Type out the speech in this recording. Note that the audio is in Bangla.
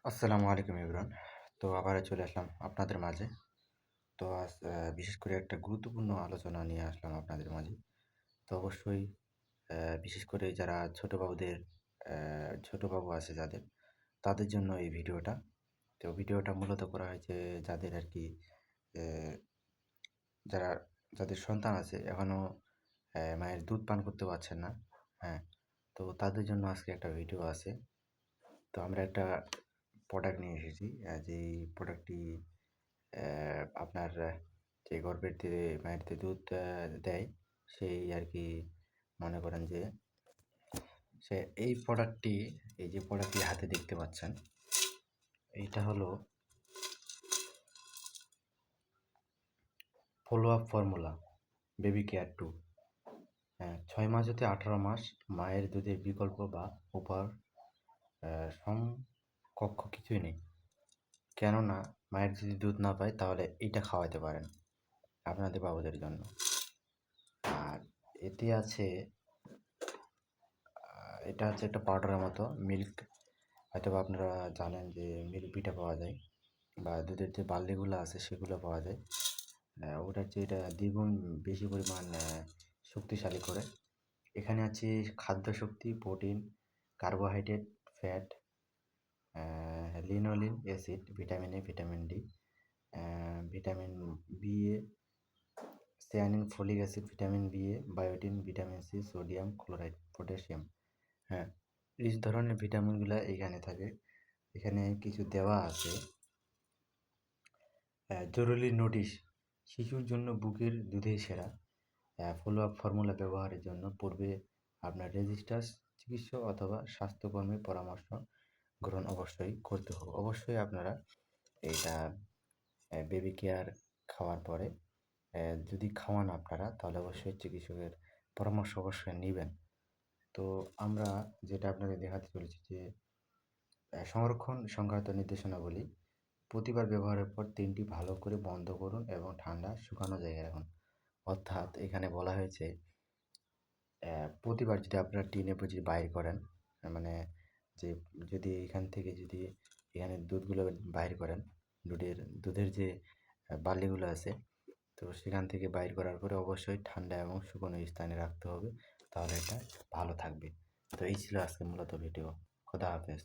আসসালামু আলাইকুম এভরিওয়ান। তো আবারও চলে আসলাম আপনাদের মাঝে। তো আজ বিশেষ করে একটা গুরুত্বপূর্ণ আলোচনা নিয়ে আসলাম আপনাদের মাঝে। তো অবশ্যই বিশেষ করে যারা ছোট বাবু আছে যাদের, তাদের জন্য এই ভিডিওটা। তো ভিডিওটা মূলত করা হয়েছে যাদের আরকি অ্যা যারা যাদের সন্তান আছে এখনও মায়ের দুধ পান করতে পারছেন না। হ্যাঁ? তো তাদের জন্য আজকে একটা ভিডিও আছে। তো আমরা একটা প্রোডাক্ট নিয়ে এসেছি। যেই প্রোডাক্টটি আপনার যে গর্ভের থেকে মায়ের যে দুধ দেয়, সেই আরকি মনে করেন যে সে এই যে প্রোডাক্টটি হাতে দেখতে পাচ্ছেন, এইটা হলো follow up formula baby care 2। হ্যাঁ, 6 মাস হতে 18 মাস মায়ের দুধের বিকল্প বা উপহার সমকক্ষ কিছুই নেই। কেননা মায়ের যদি দুধ না পায় তাহলে এইটা খাওয়াতে পারেন আপনাদের বাবুদের জন্য। আর এতে আছে এটা হচ্ছে একটা পাউডারের মতো মিল্ক, হয়তোবা আপনারা জানেন যে মিল্ক ভিটা পাওয়া যায় বা দুধের যে বার্লিগুলো আছে সেগুলো পাওয়া যায়। ওটার চেয়ে এটা দ্বিগুণ বেশি পরিমাণ শক্তিশালী করে। এখানে আছে খাদ্য শক্তি, protein, carbohydrate, fat, linolenic acid, vitamin A, vitamin D, vitamin B A, সিয়ানিন, folic acid, vitamin B A, biotin, vitamin C, sodium chloride, potassium. হ্যাঁ, এই ধরনের ভিটামিনগুলো এখানে থাকে। এখানে কিছু দেওয়া আছে। জরুরি নোটিশ: শিশুর জন্য বুকের দুধেই সেরা। ফলো আপ ফর্মুলা ব্যবহারের জন্য পূর্বে আপনার রেজিস্টার চিকিৎসক অথবা স্বাস্থ্যকর্মীর পরামর্শ গ্রহণ অবশ্যই করতে হবে। অবশ্যই আপনারা এইটা বেবি কেয়ার খাওয়ার পরে যদি খাওয়ান আপনারা, তাহলে অবশ্যই চিকিৎসকের পরামর্শ অবশ্যই নিবেন। তো আমরা যেটা আপনাদের দেখাতে চলেছি যে সংরক্ষণ সংক্রান্ত নির্দেশনাবলী: প্রতিবার ব্যবহারের পর 3টি ভালো করে বন্ধ করুন এবং ঠান্ডা শুকানো জায়গায় রাখুন। অর্থাৎ এখানে বলা হয়েছে প্রতিবার যদি আপনারা টিনে যদি বাইর করেন, মানে যে যদি এখান থেকে যদি এখানে দুধগুলো বাইর করেন, দুধের যে বার্লিগুলো আছে, তো সেখান থেকে বাইর করার পরে অবশ্যই ঠান্ডা এবং শুকনো স্থানে রাখতে হবে, তাহলে এটা ভালো থাকবে। তো এই ছিল আজকে মূলত ভিডিও। খোদা হাফেজ।